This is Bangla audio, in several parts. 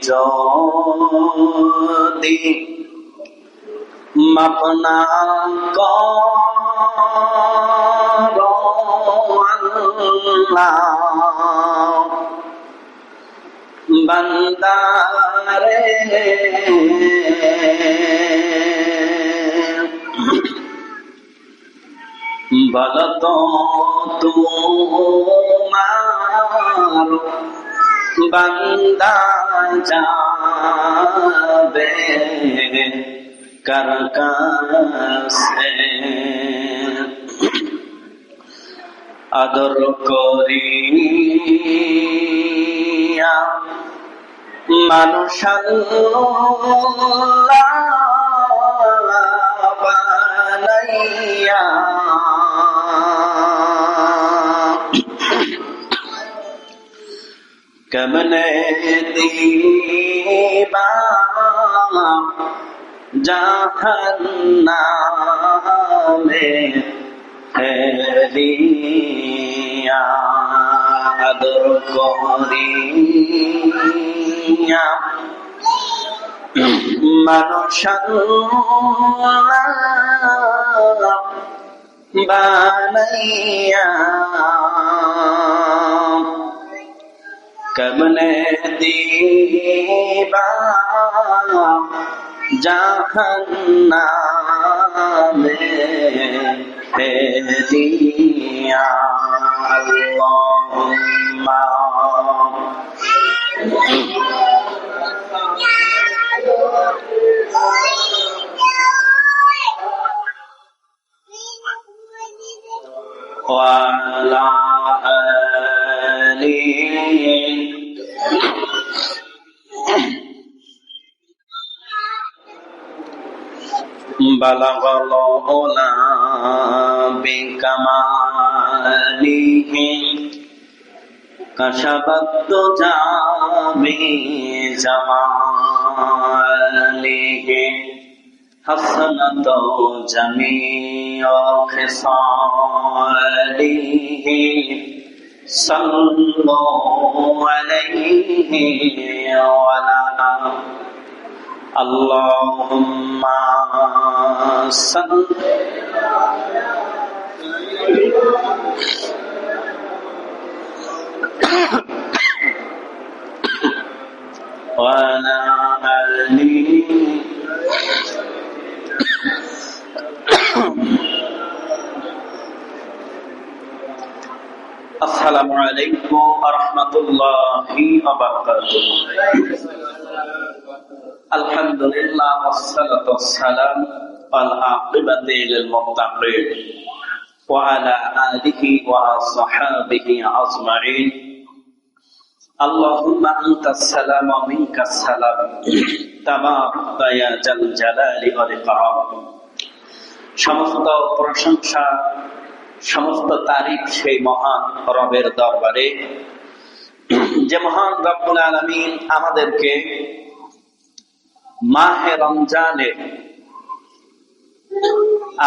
যদি মাপনা করো আল্লাহ বান্দারে বলতো তোমার বান্দা যাবে কার কাছে আদর করিয়া মানুষ বানাইয়া কেমনে দিবা জাহান্নামে ফেলিয়া আদর করিয়া মানুষ বানাইয়া কেমনে দিবা জাহান্নামে ফেলিয়া আল্লাহুম্মা ওয়া আলা আলিহি বালাগাল উলা বিকামালিহি কাশাবাত দুজা বিজামালিহি হাসানাত জামিউ খিসালিহি সাল্লু আলাইহি ওয়া আলা আল্লাহুম্মা সাল্লি ওয়া আলা আলিহি আসসালামু আলাইকুম ওয়া রাহমাতুল্লাহি ওয়া বারাকাতুহু আলহামদুলিল্লাহ ওয়াসসালাতু ওয়াসসালামু আলা আকিবাতিল মুত্তাকিন ওয়া আলা আলিহি ওয়া আসহাবিহি আজমাইন আল্লাহুম্মা আনতাস সালাম ওয়া মিনকাস সালাম তাবারাকা ইয়া জাল জালালি ওয়াল ইকরাম। সমস্ত প্রশংসা সমস্ত তারিফ সেই মহান রবের দরবারে যে মহান রব্বুল আলামিন আমাদেরকে মাহে রমজানে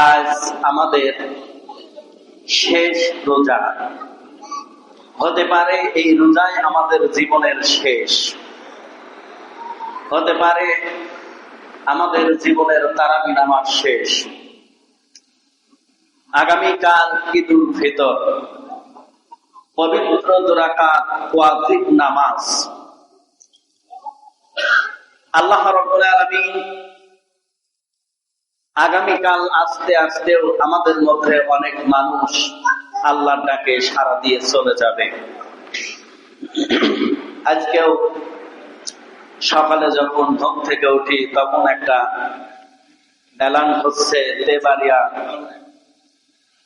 আজ আমাদের শেষ রোজা হতে পারে, এই রোজাই আমাদের জীবনের শেষ হতে পারে, আমাদের জীবনের তারাবি নামাজ শেষ। আগামীকাল ঈদুল ফিতর, পবিত্র 2 রাকাত ওয়াজিব নামাজ। আল্লাহ রাব্বুল আলামিন আগামীকাল আস্তে আস্তেও আমাদের মধ্যে অনেক মানুষ আল্লাহর ডাকে সাড়া দিয়ে চলে যাবে। আজকেও সকালে যখন ঘুম থেকে উঠি তখন একটা এলান হচ্ছে তেবাড়িয়া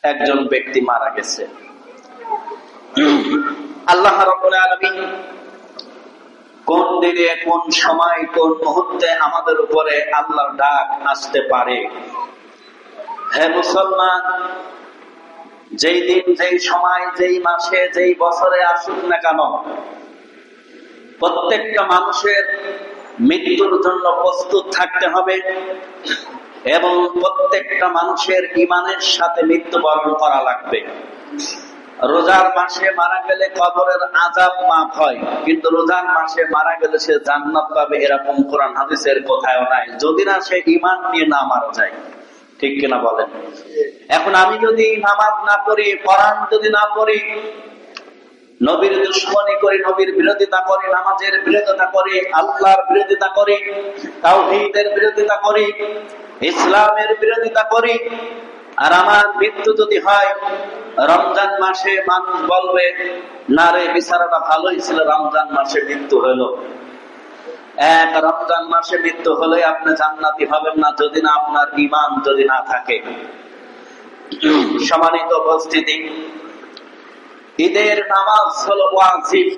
একজন ব্যক্তি মারা গেছে। আল্লাহ রাব্বুল আলামিন কোন দিনে কোন সময় কোন মুহূর্তে আমাদের উপরে আল্লাহর ডাক আসতে পারে। হে মুসলমান, যেই দিন যেই সময় যেই মাসে যেই বছরে আসুক না কেন, প্রত্যেকটা মানুষের মৃত্যুর জন্য প্রস্তুত থাকতে হবে এবং প্রত্যেকটা মানুষের ঈমানের সাথে মৃত্যুবরণ করা লাগবে। রোজার মাসে মারা গেলে কবরের আযাব মাফ হয়, কিন্তু রোজার মাসে মারা গেলে সে জান্নাত পাবে এরকম কোরআন হাদিসের কোথাও নাই, যদি না সে ঈমান নিয়ে না মারা যায়। ঠিক কিনা বলেন? এখন আমি যদি নামাজ না পড়ি, কোরআন যদি না পড়ি, নবীর দুশমনী করি, নবীর বিরোধিতা করি, নামাজের বিরোধিতা করি, আল্লাহর বিরোধিতা করি, তাওহীদের বিরোধিতা করি, ইসলামের বিরোধিতা করি, আর আমার মৃত্যু যদি হয় রমজান মাসে, মানুষ বলবে না রে বিচারাটা ভালোই ছিল, রমজান মাসে মৃত্যু হলো। এক রমজান মাসে মৃত্যু হলে আপনি জান্নাতি হবেন না, যদি না আপনার ঈমান যদি না থাকে। সম্মানিত উপস্থিতি, ঈদের নামাজ হলো ওয়াজিব।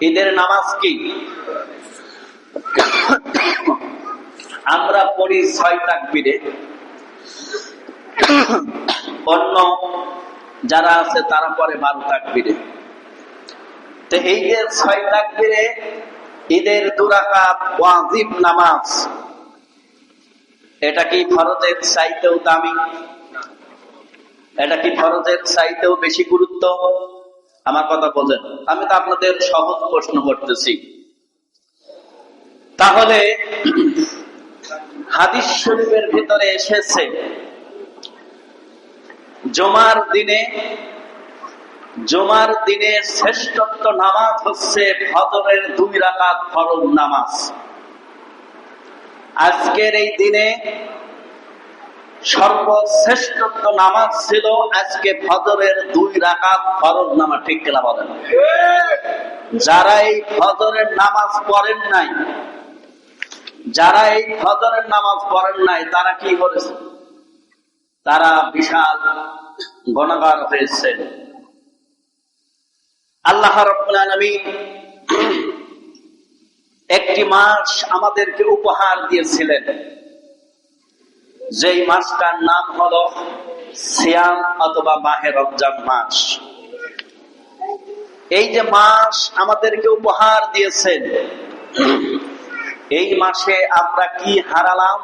ঈদের নামাজ কি? আমরা পড়ি 6 তাকবীরে, অন্য যারা আছে তারা পরে 12 তাকবীরে। তো এই যে 6 তাকবীরে ঈদের 2 রাকাত ওয়াজিব নামাজ, এটা কি ফরজের চাইতেও দামি? এটা কি ফরজের চাইতেও বেশি গুরুত্ব? আমার কথা বোঝেন। আমি তো আপনাদের সহজ প্রশ্ন করতেছি। তাহলে হাদিস শরীফের ভিতরে এসেছে জুমার দিনে শ্রেষ্ঠত্ব নামাজ হচ্ছে ফজরের 2 রাকাত ফরজ নামাজ। আজকের এই দিনে সর্বশ্রেষ্ঠত্ব নামাজ ছিল আজকে ফজরের 2 রাকাত ফরজ নামাজ। ঠিক কিনা বলেন? যারা এই ফজরের নামাজ পড়েন নাই, তারা কি করেছে? তারা বিশাল গুনাহগার হয়েছে। আল্লাহ রাব্বুল আলামিন একটি মাস আমাদেরকে উপহার দিয়েছিলেন, যেই মাসটার নাম হলো সিয়াম অথবা মাহে রমজান মাস। এই যে মাস আমাদেরকে উপহার দিয়েছেন, এই মাসে আমরা কি হারালাম,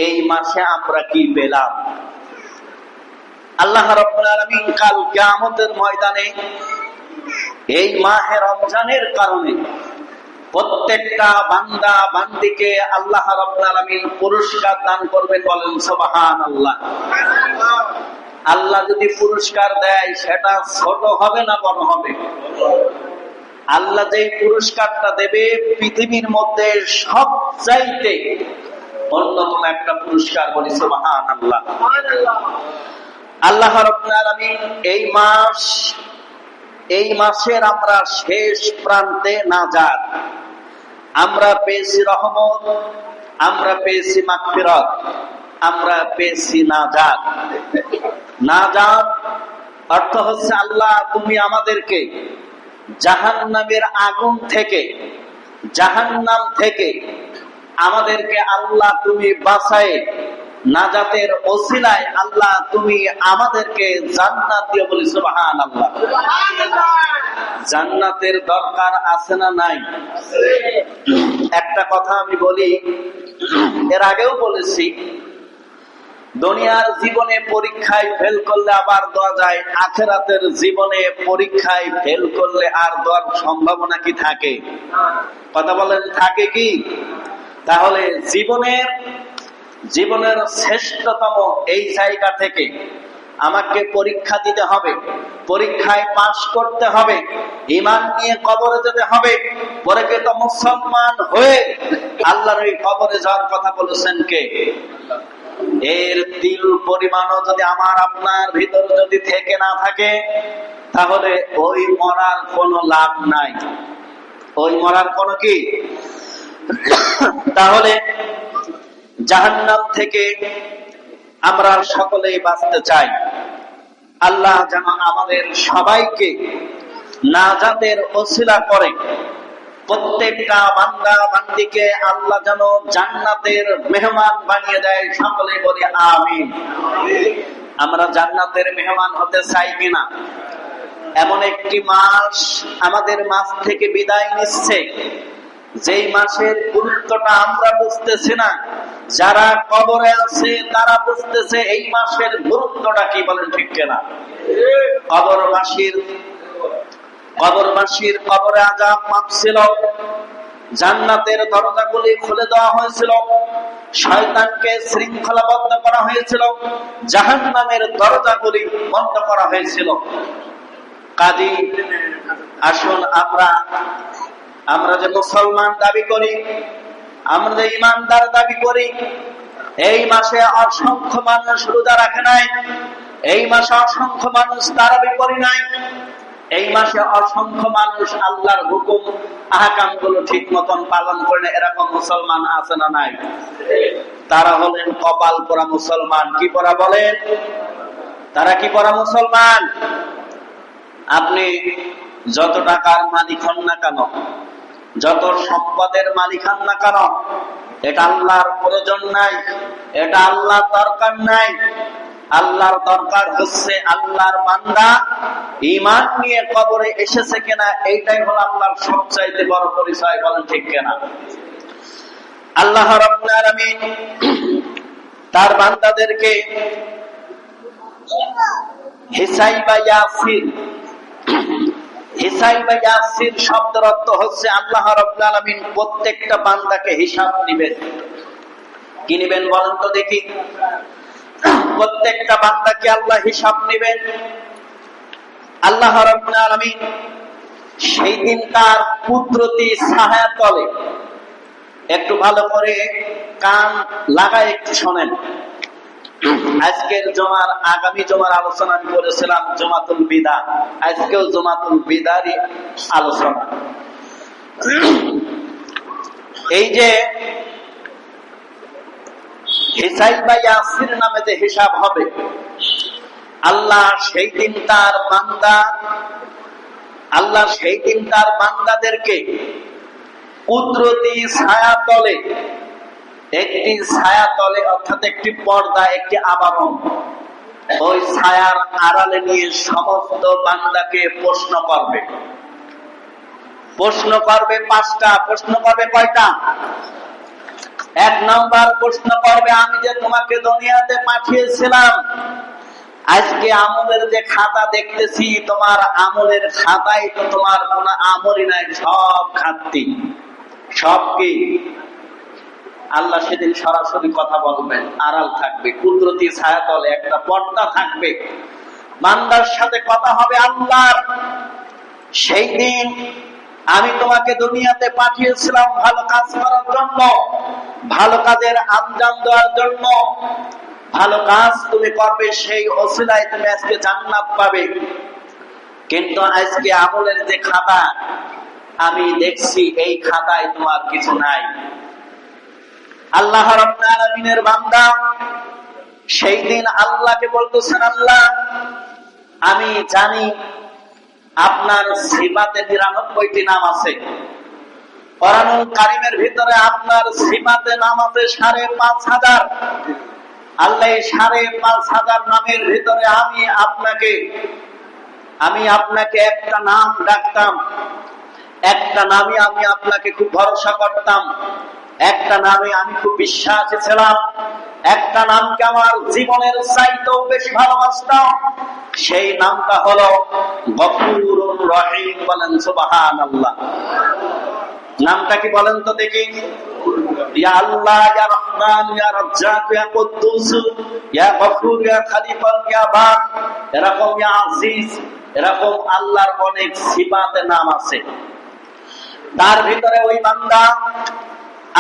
এই মাসে আমরা কি পেলাম? আল্লাহ রাব্বুল আলামিন কাল কিয়ামতের ময়দানে এই মাহে রমজানের কারণে প্রত্যেকটা বান্দা বান্দিকে আল্লাহ রাব্বুল আলামিন পুরস্কার দান করবেন। বলেন সুবহানাল্লাহ। আল্লাহ যদি পুরস্কার দেয় সেটা ছোট হবে না বড় হবে? আল্লাহ যেই পুরস্কারটা দেবে পৃথিবীর মধ্যে সবচাইতে অন্যতম একটা পুরস্কার। বলি সুবহানাল্লাহ। আল্লাহ রাব্বুল আলামিন এই মাসের আমরা শেষ প্রান্তে নাজাত, আমরা পেয়েছি রহমত, আমরা পেয়েছি মাগফিরাত, আমরা পেয়েছি নাজাত। নাজাত অর্থ হচ্ছে আল্লাহ তুমি আমাদেরকে জাহান্নামের আগুন থেকে, জাহান্নাম থেকে আমাদেরকে আল্লাহ তুমি বাঁচায়ে নাজাতের ওসিলায় আল্লাহ তুমি আমাদেরকে জান্নাত দিয়ে। বলি সুবহানাল্লাহ। জান্নাতের দরকার আছে না নাই? একটা কথা আমি বলি, এর আগেও বলেছি, দুনিয়ার জীবনে পরীক্ষায় ফেল করলে আবার দেওয়া যায়, আখিরাতের জীবনে পরীক্ষায় ফেল করলে আর দেওয়ার সম্ভাবনা কি থাকে? কথা বলেন, থাকে কি? তাহলে জীবনের শ্রেষ্ঠতম এই জায়গা থেকে আমাকে পরীক্ষা দিতে হবে, পরীক্ষায় পাশ করতে হবে, ঈমান নিয়ে কবরে যেতে হবে। পরে কে তো মুসলমান হয়ে আল্লাহর ওই কবরে যাওয়ার কথা বলেছেন কে? এর তিল পরিমাণও যদি আমার আপনার ভিতর যদি থেকে না থাকে, তাহলে ওই মরার কোনো লাভ নাই। ওই মরার কোনো কি? তাহলে জাহান্নাম থেকে আমরা সকলেই বাঁচতে চাই। আল্লাহ যেন আমাদের সবাইকে নাজাতের ওসিলা করে, প্রত্যেকটা বান্দা বান্দিকে আল্লাহ যেন জান্নাতের মেহমান বানিয়ে দেয়। সকলে বলি আমিন। আমরা জান্নাতের মেহমান হতে চাই কিনা? এমন একটি মাস আমাদের মাঝ থেকে বিদায় নিচ্ছে, যেই মাসের গুরুত্বটা আমরা বুঝতেছি না, যারা কবরে আছে তারা বুঝতেছে এই মাসের গুরুত্বটা কি, বলেন ঠিক কিনা? কবরবাসীর কবরে আযাব মাফ ছিল, জান্নাতের দরজাগুলি খুলে দেওয়া হয়েছিল, শয়তানকে শৃঙ্খলাবদ্ধ করা হয়েছিল, জাহান্নামের দরজাগুলি বন্ধ করা হয়েছিল। কাজী আসুন আমরা যে মুসলমান দাবি করি, আমরা যে ইমানদার দাবি করি, এই মাসে অসংখ্য মানুষ রোজা রাখে নাই, এই মাসে অসংখ্য মানুষ তারাবি করি নাই, এই মাসে অসংখ্য মানুষ আল্লাহর হুকুম আহকাম গুলো ঠিক মতন পালন করে না, এরকম মুসলমান আছে না নাই? তারা হলেন কপাল পোড়া মুসলমান। কি পোড়া বলেন? তারা কি পোড়া মুসলমান? আপনি যত টাকার মালিক হন না কেন, যত সম্পদের মালিক হন না কেন, এটা আল্লাহর প্রয়োজন নাই, এটা আল্লাহর দরকার নাই। আল্লাহর দরকার হচ্ছে আল্লাহর বান্দা ঈমান নিয়ে কবরে এসেছে কিনা, এইটাই হলো আল্লাহর সবচাইতে বড় পরিচয়, বলেন ঠিক কিনা? আল্লাহ রাব্বুল আলামিন তার বান্দাদেরকে হিসাইবা ইয়াসির শব্দের অর্থ হচ্ছে আল্লাহ রাব্বুল আলামিন প্রত্যেকটা বান্দাকে হিসাব নেবেন। কি নেবেন বলেন তো দেখি? প্রত্যেকটা বান্দাকে আল্লাহ হিসাব নেবেন। আল্লাহ রাব্বুল আলামিন সেই দিন তার কুদরতি ছায়া তলে, একটু ভালো করে কান লাগায় একটু শোনেন। আজকের জমার আগামী জমার আলোচনা আমি করেছিলাম জমাতুল বিদা, আজকেও জমাতুল বিদারই আলোচনা। এই যে হিসাইবা ইয়াসির নামে যে হিসাব হবে, আল্লাহ সেই দিন তার বান্দাদেরকে কুদরতি ছায়া তলে, একটি ছায়া তলে অর্থাৎ একটি পর্দা, একটি আবরণ, ওই ছায়ার আড়ালে নিয়ে সমস্ত বান্দাকে প্রশ্ন করবে। পাঁচটা প্রশ্ন করবে। কয়টা? 1 নাম্বার প্রশ্ন করবে, আমি যে তোমাকে দুনিয়াতে পাঠিয়েছিলাম, আজকে আমলের যে খাতা দেখতেছি, তোমার আমলের খাতায় তো তোমার কোনো আমলই নাই, সব খাতি, সব কি? আল্লাহ সেদিন সরাসরি কথা বলবেন, আড়াল থাকবে, কুদরতি ছায়াতলে একটা পর্দা থাকবে, বান্দার সাথে কথা হবে আল্লাহর। সেই দিন আমি তোমাকে দুনিয়াতে পাঠিয়েছিলাম ভালো কাজ করার জন্য, ভালো কাজের আঞ্জাম দেওয়ার জন্য। ভালো কাজ তুমি করবে, সেই ওসিলায় তুমি আজকে জান্নাত পাবে। কিন্তু আজকে আমলের যে খাতা আমি দেখছি, এই খাতায় তোমার কিছু নাই। আল্লাহ রাব্বুল আলামিনের বান্দা সেই দিন আল্লাহকে বলতেছেন, আল্লাহ আমি জানি আপনার সিফাতে 99টি নাম আছে, কোরআনুল কারীমের ভিতরে আপনার সিফাতে নাম আছে 5,500। আল্লাহ 5,500 নামের ভিতরে আমি আপনাকে একটা নাম ডাকতাম, একটা নামে আমি আপনাকে খুব ভরসা করতাম, একটা নামে আমি খুব বিশ্বাসী ছিলাম, একটা নামকে আমার জীবনের চাইতেও বেশি ভালোবাসতাম। সেই নামটা হলো গফুরুর রহিম। বলেন সুবহানাল্লাহ। নামটা কি বলেন তো দেখি? ইয়া আল্লাহ, ইয়া রহমান, ইয়া রাজ্জাক, ইয়া কুদ্দুস, ইয়া গফুর, ইয়া খলিফা, ইয়া বার, এরকম ইয়া আজিজ, এরকম আল্লাহর অনেক সিফাতে নাম আছে। তার ভিতরে ওই বান্দা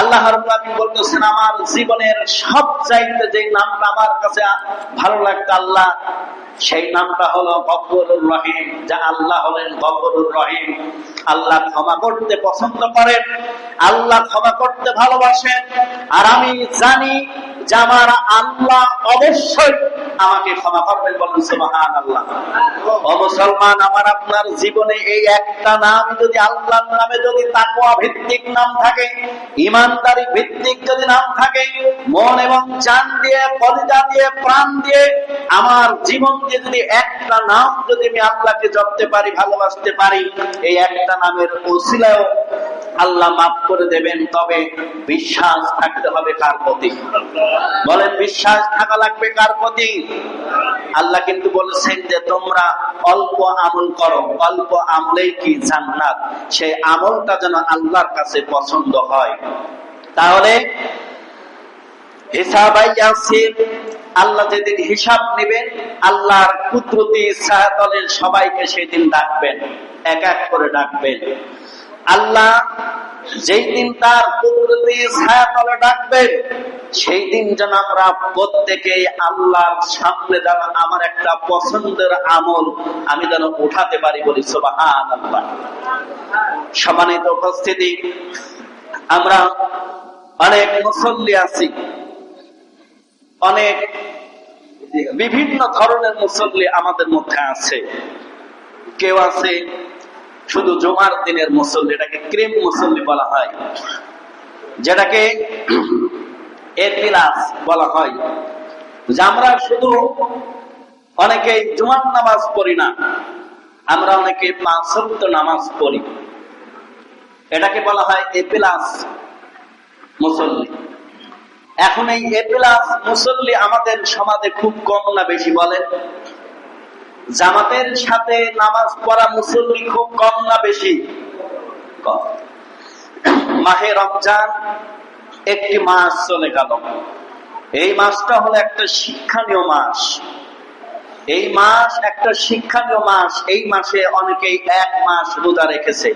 আল্লাহ রাব্বুল আলামিন বলতেছেন, আমার জীবনের সবচাইতে যে নামটা আমার কাছে ভালো লাগতো আল্লাহ, সেই নামটা হলো গফুরুর রহিম। যা আল্লাহ হলেন গফুরুর রহিম। আল্লাহ ক্ষমা করতে পছন্দ করেন, আল্লাহ ক্ষমা করতে ভালোবাসেন। আর আমি জানি যে আমার আল্লাহ অবশ্যই আমাকে ক্ষমা করবেন। বলেন সুবহানাল্লাহ। ও মুসলমান, আমার আপনার জীবনে এই একটা নাম যদি আল্লাহর নামে যদি তাকওয়া ভিত্তিক নাম থাকে, ইমানদারি ভিত্তিক যদি নাম থাকে, মন এবং জান দিয়ে, কলিজা দিয়ে, প্রাণ দিয়ে, আমার জীবন দিয়ে যদি একটা নাম যদি আমি আল্লাহকে জপতে পারি, ভালোবাসতে পারি, এই একটা নামের ওসিলায় আল্লাহ মাফ করে দেবেন, তবে বিশ্বাস থাকতে হবে কার প্রতি? বলেন, বিশ্বাস থাকা লাগবে কার প্রতি? আল্লাহ কিন্তু বলেছেন যে তোমরা অল্প আমল করো, অল্প আমলেই কি জান্নাত, সেই আমলটা যেন আল্লাহর কাছে পছন্দ হয়। তাহলে আল্লাহ যেদিন হিসাব নেবেন, আল্লাহর কুদরতি ছায়াতলের সবাইকে সেদিন ডাকবেন, এক এক করে ডাকবেন। আল্লাহ যেই দিন তার কুদরতি ছায়াতলে ডাকবেন, সেই দিন যেন আমরা প্রত্যেকে আল্লাহর সামনে যেন আমার একটা পছন্দের আমল আমি যেন উঠাতে পারি, বলি সুবহানাল্লাহ। সম্মানিত উপস্থিতি, আমরা অনেক মুসল্লি আছি, অনেক বিভিন্ন ধরনের মুসল্লি আমাদের মধ্যে আছে। কেউ আছে শুধু জুমার দিনের মুসল্লি, এটাকে ক্রিম মুসল্লি বলা হয়, যেটাকে এতিলাস বলা হয়, যে আমরা শুধু অনেকে জুমার নামাজ পড়ি না, আমরা অনেকে 5 ওয়াক্ত নামাজ পড়ি, এটাকে বলা হয় এপিলাস মুসল্লি। এখন এই এপিলাস মুসল্লি আমাদের সমাজে খুব কম না বেশি? বলেন, জামাতের সাথে নামাজ পড়া মুসল্লি খুব কম না বেশি? কম। মাহে রমজান একটি মাস চলে গেল, এই মাসটা হলো একটা শিক্ষণীয় মাস। এই মাস একটা শিক্ষণীয় মাস। এই মাসে অনেকেই 1 মাস রোজা রেখেছে,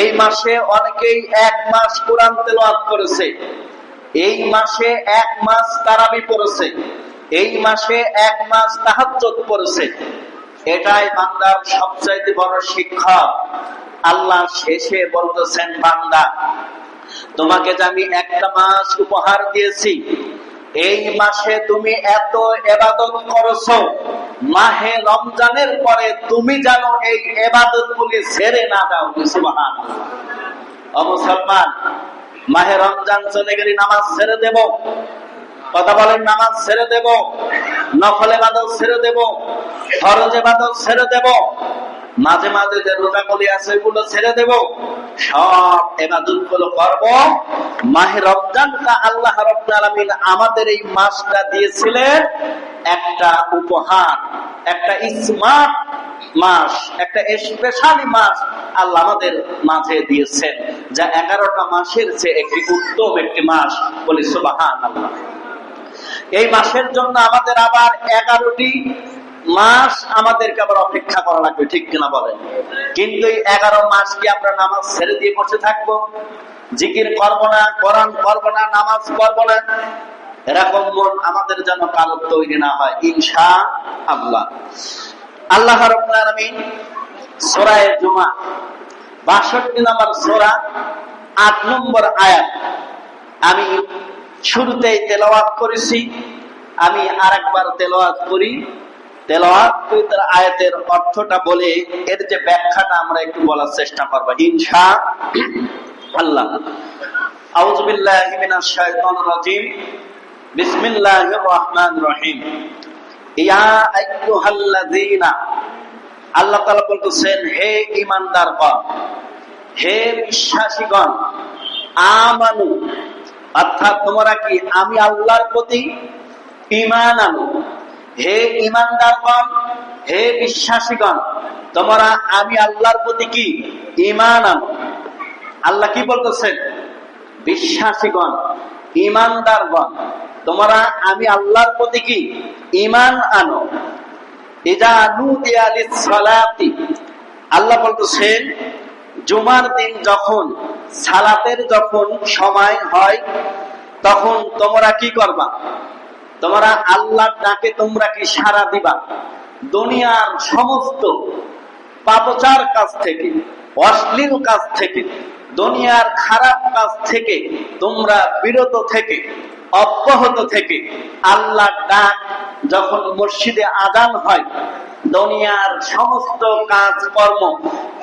এই মাসে অনেকেই 1 মাস কোরআন তেলাওয়াত করেছে, এই মাসে 1 মাস তারাবি পড়েছে, এই মাসে 1 মাস তাহাজ্জুদ পড়েছে। এটাই বান্দার সবচাইতে বড় শিক্ষা। আল্লাহ শেষে বলতেছেন, বান্দা তোমাকে যে আমি একটা মাস উপহার দিয়েছি, এই মাসে তুমি এত ইবাদত করেছো, মাহে রমজানের পরে তুমি জানো এই ইবাদতগুলি ছেড়ে না দাও। সুবহানাল্লাহ। ও মুসলমান, মাহে রমজান চলে গেলে নামাজ ছেড়ে দেব? কথা বলেন, নামাজ ছেড়ে দেব? নফল ইবাদত ছেড়ে দেব? ফরজ ইবাদত ছেড়ে দেব? মাঝে মাঝে যে রোজাগুলি আছে ওগুলো ছেড়ে দেব? সব ইবাদত গুলো করব। মাহে রমজানটা আল্লাহ রাব্বুল আলামিন আমাদের এই মাসটা দিয়েছিলেন একটা উপহার, একটা স্মার্ট মাস, একটা স্পেশালি মাস আল্লাহ আমাদের মাঝে দিয়েছেন, যা 11টা মাসের চেয়ে একটি উত্তম একটি মাস, বলি সুবহানাল্লাহ। এই মাসের জন্য আমাদের আবার 11টি মাস আমাদেরকে আবার অপেক্ষা করা লাগবে, ঠিক কিনা বলেন? কিন্তু এই 11 মাস কি আমরা নামাজ ছেড়ে দিয়ে বসে থাকবো? জিকির করবো না, কোরআন পড়বো না, নামাজ পড়বো না? এরকম মন আমাদের যেন কারো তৈরি না হয়, ইনশাআল্লাহ। আল্লাহ রাব্বুল আলামিন সূরা জুমা 62 নম্বর সূরা 8 নম্বর আয়াত আমি শুরুতেই তেলাওয়াত করেছি, আমি আরেকবার তেলাওয়াত করি। তেলাওয়াত করে তার আয়াতের অর্থটা বলে এর যে ব্যাখ্যাটা আমরা একটু বলার চেষ্টা করব ইনশাআল্লাহ। আউযু বিল্লাহি মিনাশ শাইতানির রাজীম। বিসমিল্লাহির রহমানির রহিম। ইয়া আইয়ুহাল্লাযীনা, আল্লাহ তাআলা বলতেছেন, হে ঈমানদারগণ, হে বিশ্বাসীগণ, আমানু, অর্থাৎ তোমরা কি আমি আল্লাহর প্রতি ঈমান আনো। হে ঈমানদারগণ, হে বিশ্বাসীগণ, তোমরা আমি আল্লাহর প্রতি কি ঈমান আনো। আল্লাহ কি বলতেছেন? বিশ্বাসীগণ, ঈমানদারগণ, তোমরা আমি আল্লাহর প্রতি কি ঈমান আনো। ইযা নুদিয়া লিস-সালাতি, আল্লাহ বলতেছেন জুমার দিন যখন সালাতের যখন সময় হয়, তখন তোমরা কি করবা? তোমরা আল্লাহর ডাকে তোমরা কি সাড়া দিবা? দুনিয়ার সমস্ত পাপচার কাজ থেকে, অশ্লীল কাজ থেকে, দুনিয়ার খারাপ কাজ থেকে তোমরা বিরত থেকে, অব্যাহত থেকে আল্লাহর ডাক যখন মসজিদে আযান হয়, দুনিয়ার সমস্ত কাজ কর্ম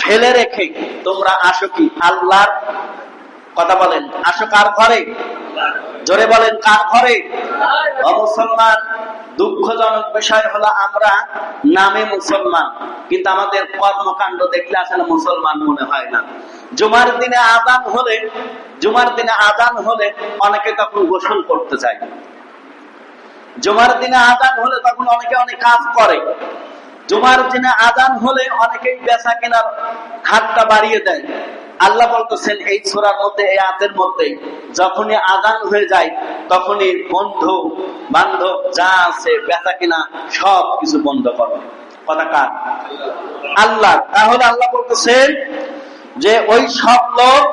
ফেলে রেখে তোমরা আসো কি আল্লাহর, কথা বলেন, আসো কার ঘরে? জোরে বলেন, কার ঘরে? ও মুসলমান, দুঃখজনক বিষয় হলো আমরা নামে মুসলমান, কিন্তু আমাদের কর্মকাণ্ড দেখলে আসলে মুসলমান মনে হয় না। জুমার দিনে আযান হলে অনেকে তখন গোসল করতে চায়, জুমার দিনে আযান হলে তখন অনেকে অনেক কাজ করে, জুমার দিনে আযান হলে অনেকেই বেচা কেনার হাতটা বাড়িয়ে দেয়। আল্লাহ বলতেছেন এই সূরার মধ্যে, এই আয়াতের মধ্যে, যখনই আযান হয়ে যায় তখনই বন্ধু বান্ধব যা আছে বেচা কেনা সব কিছু বন্ধ করো। কথা কার? আল্লাহ। তাহলে আল্লাহ বলতেছেন যে ওই সব লোক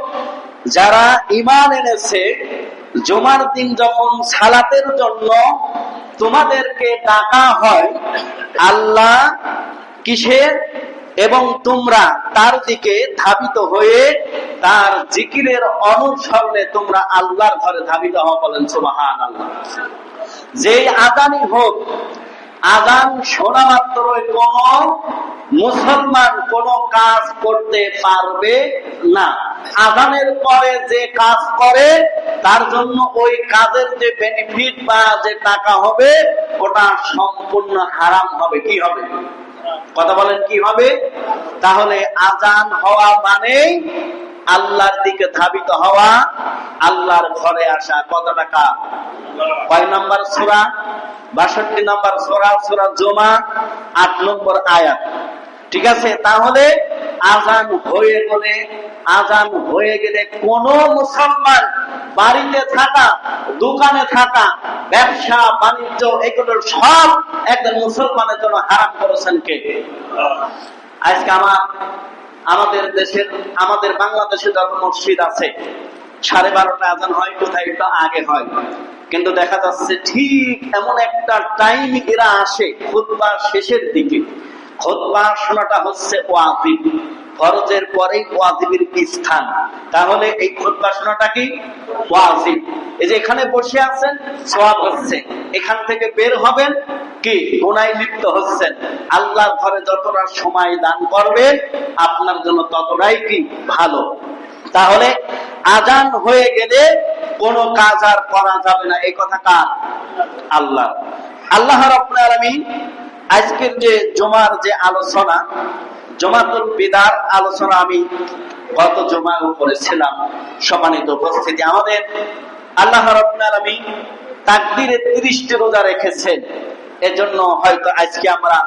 যারা ঈমান এনেছে, জুমার দিন যখন সালাতের জন্য তোমাদেরকে ডাকা হয়, আল্লাহ কিসের এবং তোমরা তার দিকে ধাবিত হয়ে তার জিকিরের অনুসরণে তোমরা আল্লাহর ঘরে ধাবিত হও। বলেন সুবহানাল্লাহ। যেই আযানই হোক, আযান শোনা মাত্রই কোন মুসলমান কোন কাজ করতে পারবে না। আযানের পরে যে কাজ করে তার জন্য ওই কাজের যে বেনিফিট বা যে টাকা হবে ওটা সম্পূর্ণ হারাম হবে। কি হবে? কথা বলেন, কি হবে? তাহলে আযান হওয়া মানে আল্লাহর দিকে ধাবিত হওয়া, আল্লাহর ঘরে আসা। কত টাকা? কয় নম্বর সূরা? 62 নম্বর সূরা, সূরা জুমা 8 নম্বর আয়াত। ঠিক আছে। তাহলে আযান হয়ে গেলে কোন মুসলমান বাড়িতে থাকা, দোকানে থাকা, ব্যবসা বাণিজ্য এগুলো সব একজন মুসলমানের জন্য হারাম করেছেন কে? আজকে আমাদের বাংলাদেশে যত মসজিদ আছে 12:30 আযান হয়, কোথায় একটু আগে হয়, কিন্তু দেখা যাচ্ছে ঠিক এমন একটা টাইম এরা আসে খুতবা শেষের দিকে। খুতবা শোনাটা হচ্ছে ওয়াজিব, ফরজের পরেই ওয়াজিবের স্থান। তাহলে এই খুতবা শোনাটা কি ওয়াজিব। এই যে এখানে বসে আছেন সওয়াব হচ্ছে, এখান থেকে বের হবেন কি গুনাহে লিপ্ত হচ্ছেন। আল্লাহর ঘরে যতটা সময় দান করবেন আপনার জন্য ততটাই কি ভালো। তাহলে আযান হয়ে গেলে কোন কাজ আর করা যাবে না। এই কথা কার? আল্লাহ। আল্লাহ রাব্বুল আলামিন আজকের যে জুমার যে আলোচনা, জুমাতুল বিদার আলোচনা আমি গত জুমায় করেছিলাম। সম্মানিত উপস্থিতি, আমাদের আল্লাহ রাব্বুল আলামিন তাকদীরে 30টি রোজা রেখেছেন, এজন্য হয়তো আজকে আমরা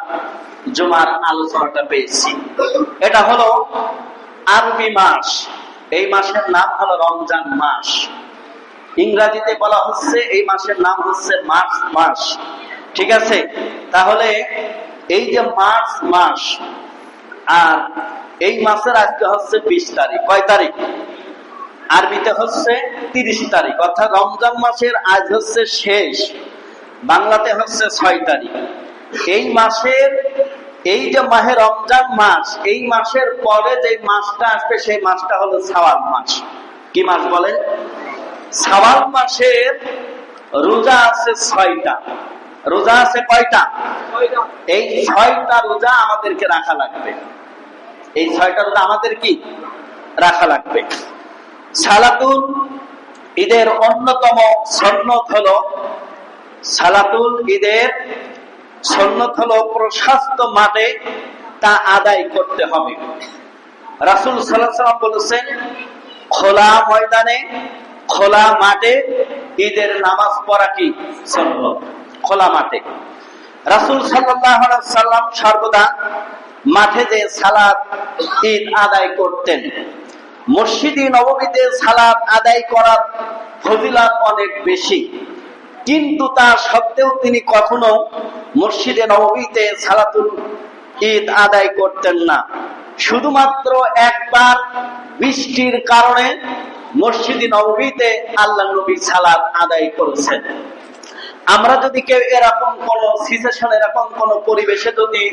জুমার আলোচনাটা পেয়েছি। এটা হলো আরবি মাস, এই মাসের নাম হলো রমজান মাস। ইংরেজিতে বলা হচ্ছে এই মাসের নাম হচ্ছে মার্চ মাস। ঠিক আছে। তাহলে এই যে মার্চ মাস, আর এই মাসের আজকে হচ্ছে 20 তারিখ। কয় তারিখ? আরবিতে হচ্ছে 30 তারিখ, অর্থাৎ রমজান মাসের আজ হচ্ছে শেষ, বাংলাতে হচ্ছে 6 তারিখ। এই মাসের, এই যে মাহে রমজান মাস, এই মাসের পরে যে মাসটা আসবে সেই মাসটা হলো শাওয়াল মাস। কি মাস বলে? শাওয়াল মাসের রোজা আছে 6টা। রোজা আছে কয়টা? এই 6টা রোজা আমাদেরকে রাখা লাগবে। এই 6টা রোজা আমাদের কি রাখা লাগবে। সালাতুল ঈদের অন্যতম সুন্নত হলো, সালাতুল ঈদের সুন্নত হলো প্রশস্ত মাঠে তা আদায় করতে হবে। রাসূল সাল্লাল্লাহু আলাইহি ওয়াসাল্লাম বলেছেন, খোলা ময়দানে, খোলা মাঠে ঈদের নামাজ পড়া কি সুন্নত। খোলা মাঠে রাসূল সাল্লাল্লাহু আলাইহি ওয়াসাল্লাম সর্বদা মাঠে যে সালাত ঈদ আদায় করতেন। মসজিদে নববীতে সালাত আদায় করার ফজিলত অনেক বেশি, কিন্তু তা সত্ত্বেও তিনি কখনো মসজিদে নববীতে সালাতুল ঈদ আদায় করতেন না। শুধুমাত্র একবার বৃষ্টির কারণে মসজিদে নববীতে আল্লাহর নবী সালাত আদায় করেছেন। আমরা যদি কেউ এরকম কোন সিচুয়েশন, এরকম কোন পরিবেশে যদি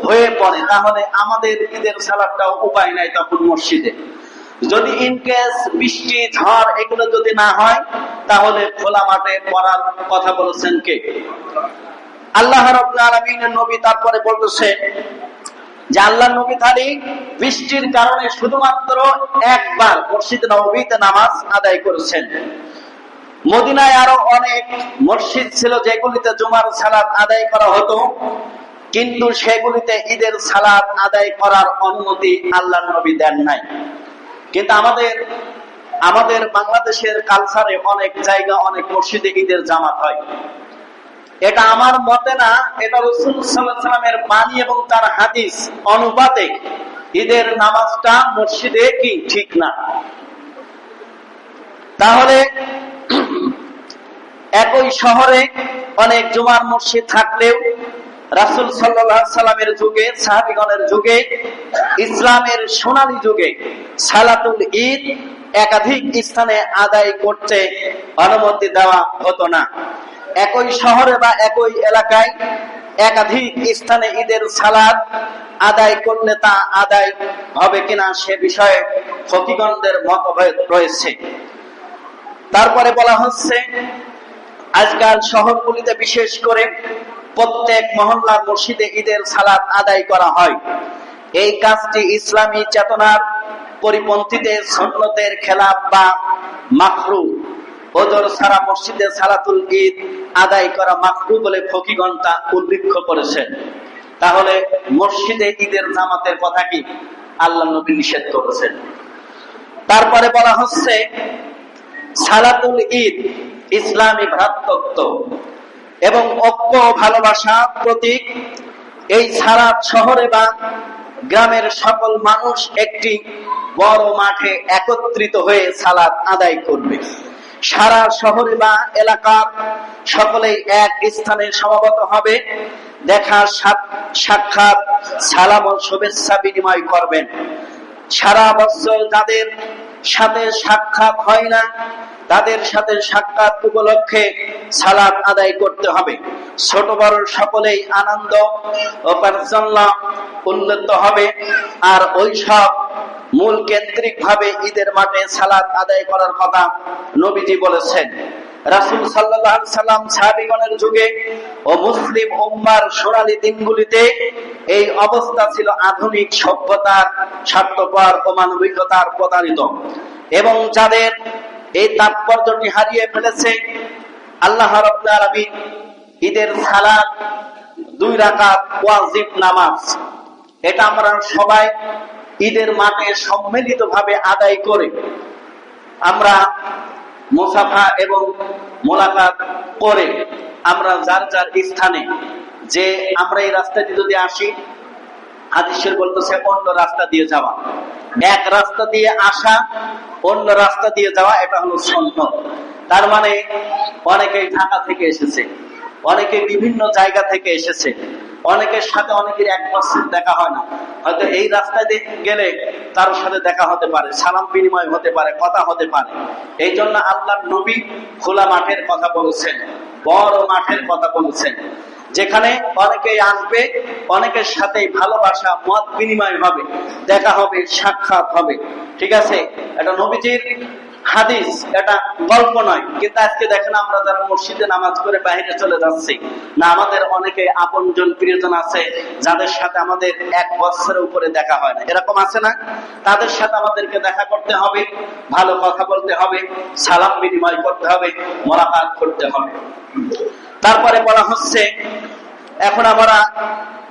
হয়ে পড়ে, তাহলে আমাদের ঈদের সালাতটাও উপায় নাই তখন মসজিদে। যদি ইনকেস বৃষ্টি ঝড় এগুলো যদি না হয়, তাহলে খোলা মাঠে পড়ার কথা বলেছেন কে? আল্লাহ রাব্বুল আলামিনের নবী। তারপরে বলতেছে যে আল্লাহর নবী খালি বৃষ্টির কারণে শুধুমাত্র একবার মসজিদ নববীতে নামাজ আদায় করেছেন। মদিনায় আরো অনেক মসজিদ ছিল যেগুলিতে জুমার সালাত আদায় করা হতো, কিন্তু সেগুলিতে ঈদের সালাত আদায় করার অনুমতি আল্লাহর নবী দেন নাই। কিন্তু আমাদের বাংলাদেশের কালচারে অনেক জায়গা, অনেক মসজিদে ঈদের জামাত হয়। এটা আমার মতে না, এটা রাসূল সাল্লাল্লাহু আলাইহি ওয়াসাল্লামের বাণী এবং তার হাদিস অনুপাতে ঈদের নামাজটা মসজিদে কি ঠিক না। তাহলে একই শহরে অনেক জুমার মসজিদ থাকলেও রাসূল সাল্লাল্লাহু আলাইহি ওয়াসাল্লামের যুগে, সাহাবীগণের যুগে, ইসলামের সোনালী যুগে সালাতুল ঈদ একাধিক স্থানে আদায় করতে অনুমতি দেওয়া হতো না। একই শহরে বা একই এলাকায় একাধিক স্থানে ঈদের সালাত আদায় করলে তা আদায় হবে কিনা সে বিষয়ে ফকিহগণদের মতভেদ রয়েছে। তারপরে বলা হচ্ছে, আজকাল শহরগুলিতে বিশেষ করে প্রত্যেক মহল্লার মসজিদে ঈদের সালাত আদায় করা হয়। এই কাজটি ইসলামী চেতনার পরিপন্থীতে সুন্নতের খেলাফ বা মাকরুহ। ওজর ছাড়া মসজিদে সালাতুল ঈদ আদায় করা মাকরুহ বলে ফকিহগণ তা উল্লেখ করেছেন। তাহলে মসজিদে ঈদের জামাতের কথা কি আল্লাহর নবী নিষেধ করেছেন। তারপরে বলা হচ্ছে, সালাতুল ঈদ ইসলামী ভ্রাতৃত্ব এবং ঐক্য ভালোবাসা প্রতীক। এই সারাত শহরে বা গ্রামের সকল মানুষ একটি বড় মাঠে একত্রিত হয়ে সালাত আদায় করবে। সারা শহরে বা এলাকার সকলেই এক স্থানে সমবেত হবে, দেখা সাক্ষাৎ, সালাম ও শুভেচ্ছা বিনিময় করবেন। সারা বছর যাদের সাথে সাক্ষাৎ হয় না, তাদের সাথে সাক্ষাৎ উপলক্ষে সালাত আদায় করতে হবে। ছোট বড় সকলেই আনন্দ ও পারজল্য উন্নত হবে। আর ওই সব মূল কেন্দ্রিক ভাবে ঈদের মাঠে সালাত আদায় করার কথা নবীজি বলেছেন। রাসূল সাল্লাল্লাহু আলাইহি সাল্লাম সাহাবীগণের যুগে ও মুসলিম উম্মার সোনালী দিনগুলিতে এই অবস্থা ছিল আধুনিক সভ্যতার স্বার্থপর ও মানবিকতার প্রতারিত, এবং যাদের এই তাৎপর্যটি হারিয়ে ফেলেছে। আল্লাহ রাব্বুল আলামিন ঈদের সালাত 2 রাকাত ওয়াজিব নামাজ, এটা আমরা সবাই ঈদের মাঠে সম্মিলিতভাবে আদায় করে আমরা মুসাফা এবং মোলাকাত করে আমরা যার যার স্থানে, যে আমরা এই রাস্তাটি যদি আসি, হাদিসে বলতেছে অন্য রাস্তা দিয়ে যাওয়া, এক রাস্তা দিয়ে আসা অন্য রাস্তা দিয়ে যাওয়া, এটা হলো সুন্নাত। তার মানে অনেকেই ঢাকা থেকে এসেছে, অনেকে বিভিন্ন জায়গা থেকে এসেছে, অনেকের সাথে অনেকের এক বছর দেখা হয় না, হয়তো এই রাস্তায় গেলে তার সাথে দেখা হতে পারে, সালাম বিনিময় হতে পারে, কথা হতে পারে। এই জন্য আল্লাহর নবী খোলা মাঠের কথা বলেছেন, বড় মাঠের কথা বলেছেন, যেখানে অনেকেই আসবে, অনেকের সাথে ভালোবাসা মত বিনিময় হবে, দেখা হবে, সাক্ষাৎ হবে। ঠিক আছে, এটা নবীজির হাদিস, এটা গল্প নয়। কিন্তু আজকে দেখেন আমরা যারা মসজিদে নামাজ করে বাইরে চলে যাচ্ছি না, আমাদের অনেকে আপনজন প্রিয়জন আছে যাদের সাথে আমাদের 1 বছরের উপরে দেখা হয় না, এরকম আছে না? তাদের সাথে আমাদেরকে দেখা করতে হবে, ভালো কথা বলতে হবে, সালাম বিনিময় করতে হবে, মোলাকাত করতে হবে। তারপরে বলা হচ্ছে, এখন আমরা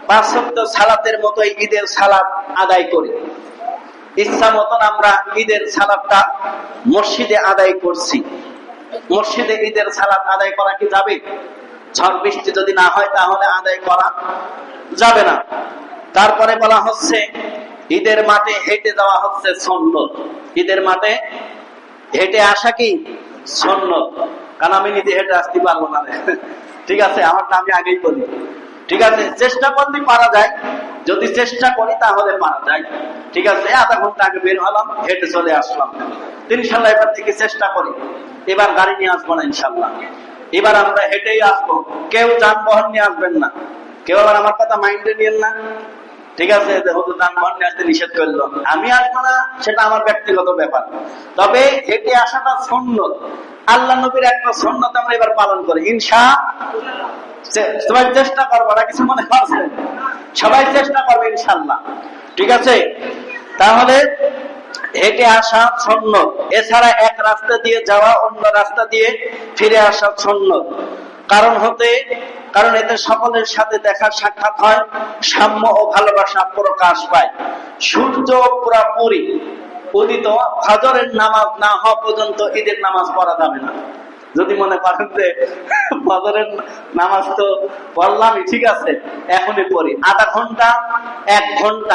5 ওয়াক্ত সালাতের মতোই ঈদের সালাত আদায় করি। ইচ্ছা মতন আমরা ঈদের সালাতটা মসজিদে আদায় করছি। মসজিদে ঈদের সালাত আদায় করা কি যাবে? ঝড় বৃষ্টি যদি না হয় তাহলে আদায় করা যাবে না। তারপরে বলা হচ্ছে, ঈদের মাঠে হেঁটে যাওয়া হচ্ছে সুন্নত। ঈদের মাঠে হেঁটে আসা কি সুন্নত, কারণ আমি নিজে হেঁটে আসতে পারবো না। ঠিক আছে, আমারটা আমি আগেই বলি। ঠিক আছে, চেষ্টা করলে পারা যায়, যদি চেষ্টা করি তাহলে পারা যায়। ঠিক আছে, আধা ঘন্টা আগে বের হলাম, হেঁটে চলে আসলাম। ইনশাল্লাহ এবার থেকে চেষ্টা করি, এবার গাড়ি নিয়ে আসবো না ইনশাল্লাহ, এবার আমরা হেঁটেই আসবো। কেউ যানবাহন নিয়ে আসবেন না, কেউ আবার আমার কথা মাইন্ডে নিয়েন না। ঠিক আছে, যেহেতু যানবাহন নিয়ে আসতে নিষেধ করলো, আমি আসবো না, সেটা আমার ব্যক্তিগত ব্যাপার। তবে হেঁটে আসাটা সুন্নত, আল্লাহ নবীর একটা সুন্নত আমরা এবার পালন করি ইনশাআল্লাহ। সবাই চেষ্টা করবো না, কিছু মনে করছে, সবাই চেষ্টা করবে ইনশাআল্লাহ। ঠিক আছে, তাহলে হেঁটে আসা সুন্নত, এছাড়া এক রাস্তা দিয়ে যাওয়া অন্য রাস্তা দিয়ে ফিরে আসা সুন্নত। কারণ এতে সকলের সাথে দেখা সাক্ষাৎ হয়, সাম্য ও ভালোবাসা প্রকাশ পায়। সূর্য পুরাপুরি উদিত ফজরের নামাজ না হওয়া পর্যন্ত ঈদের নামাজ পড়া যাবে না। যদি মনে করেন যে ফজরের নামাজ তো পড়লামই, ঠিক আছে, এখনই পড়ি, আধা ঘন্টা 1 ঘন্টা